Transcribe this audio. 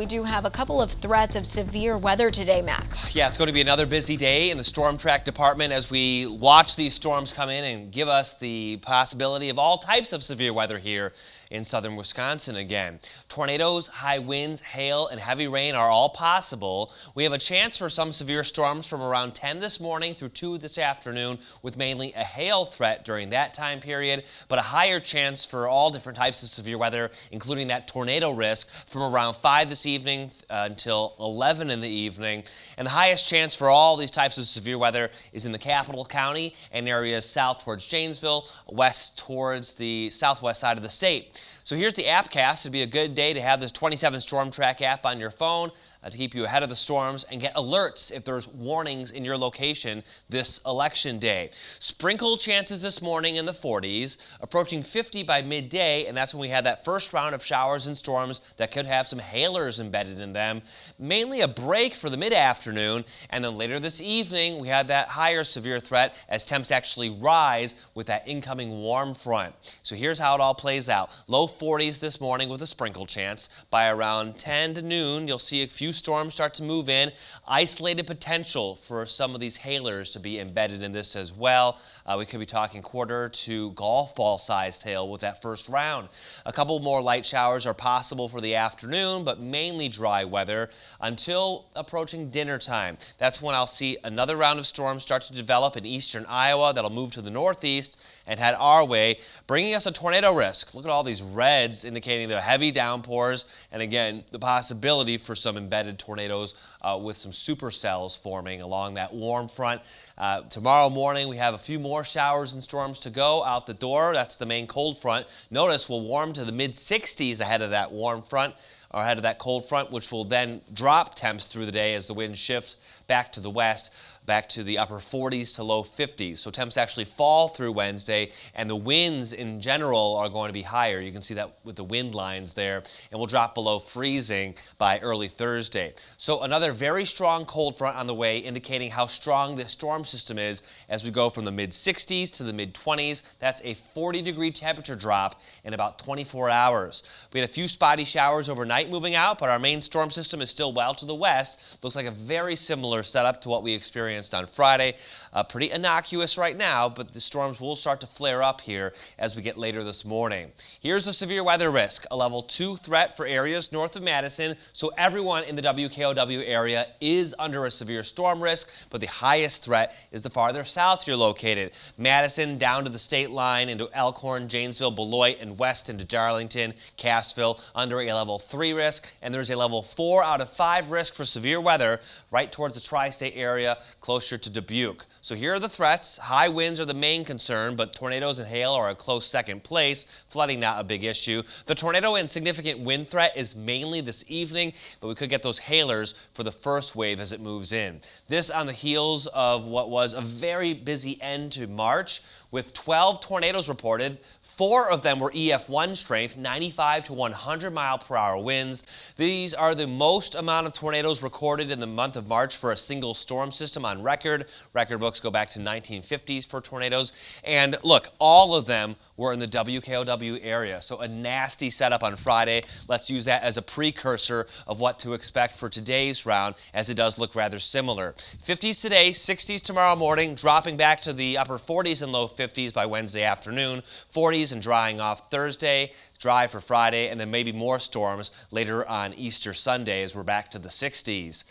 We do have a couple of threats of severe weather today, Max. Yeah, it's going to be another busy day in the Storm Track department as we watch these storms come in and give us the possibility of all types of severe weather here in southern Wisconsin again. Tornadoes, high winds, hail, and heavy rain are all possible. We have a chance for some severe storms from around 10 this morning through 2 this afternoon, with mainly a hail threat during that time period, but a higher chance for all different types of severe weather, including that tornado risk from around 5 this evening until 11 in the evening. And the highest chance for all these types of severe weather is in the Capital County and areas south towards Janesville, west towards the southwest side of the state. So here's the Appcast. It'd be a good day to have this 27 Storm Track app on your phone to keep you ahead of the storms and get alerts if there's warnings in your location this election day. Sprinkle chances this morning in the 40s, approaching 50 by midday, and that's when we had that first round of showers and storms that could have some hailers embedded in them. Mainly a break for the mid-afternoon, and then later this evening we had that higher severe threat as temps actually rise with that incoming warm front. So here's how it all plays out. Low 40s this morning with a sprinkle chance. By around 10 to noon, you'll see a few storms start to move in. Isolated potential for some of these hailers to be embedded in this as well. We could be talking quarter to golf ball sized hail with that first round. A couple more light showers are possible for the afternoon, but mainly dry weather until approaching dinner time. That's when I'll see another round of storms start to develop in eastern Iowa that'll move to the northeast and head our way, bringing us a tornado risk. Look at all these reds indicating the heavy downpours, and again, the possibility for some embedded tornadoes with some supercells forming along that warm front. Tomorrow morning, we have a few more showers and storms to go out the door. That's the main cold front. Notice we'll warm to the mid-60s ahead of that warm front, or ahead of that cold front, which will then drop temps through the day as the wind shifts back to the west, back to the upper 40s to low 50s. So temps actually fall through Wednesday, and the winds in general are going to be higher. You can see that with the wind lines there, and will drop below freezing by early Thursday. So another very strong cold front on the way, indicating how strong this storm system is as we go from the mid-60s to the mid-20s. That's a 40-degree temperature drop in about 24 hours. We had a few spotty showers overnight moving out, but our main storm system is still well to the west. Looks like a very similar setup to what we experienced on Friday. Pretty innocuous right now, but the storms will start to flare up here as we get later this morning. Here's the severe weather risk, a level 2 threat for areas north of Madison, so everyone in the WKOW area is under a severe storm risk, but the highest threat is the farther south you're located. Madison down to the state line into Elkhorn, Janesville, Beloit, and west into Darlington, Cassville, under a level 3 risk, and there's a level 4 out of 5 risk for severe weather right towards the tri-state area closer to Dubuque. So here are the threats. High winds are the main concern, but tornadoes and hail are a close second place. Flooding not a big issue. The tornado and significant wind threat is mainly this evening, but we could get those hailers for the first wave as it moves in. This on the heels of what was a very busy end to March with 12 tornadoes reported. 4 of them were EF1 strength, 95 to 100 mile per hour winds. These are the most amount of tornadoes recorded in the month of March for a single storm system on record. Record books go back to 1950s for tornadoes. And look, all of them were in the WKOW area. So a nasty setup on Friday. Let's use that as a precursor of what to expect for today's round, as it does look rather similar. 50s today, 60s tomorrow morning, dropping back to the upper 40s and low 50s by Wednesday afternoon. 40s and drying off Thursday, dry for Friday, and then maybe more storms later on Easter Sunday as we're back to the 60s.